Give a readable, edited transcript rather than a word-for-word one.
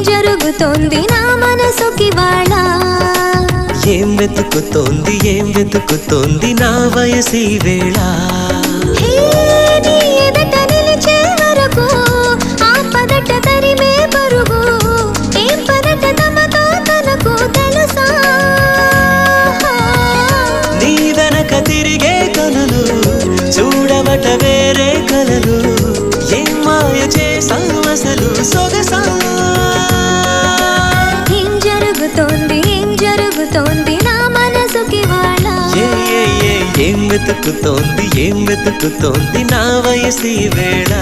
జరుగుతోంది నా మనసుకి వాళ్ళ ఏం వెతుకుతోంది నా వయసి వేళ నీ ఎదట నిలిచే వరకు ఆ పదట తరిమే పరుగు ఏం పదట తమతో తనకు తెలుసా నీ వెనక తిరిగే కలలు చూడవట వేరే కలలు ఏం మాయ చేసావు అసలు సొగసా ఏం జరుగుతోంది నా మనసుకి వాళ్ళ ఏం వెతుకుతోంది నా వయసి వేళ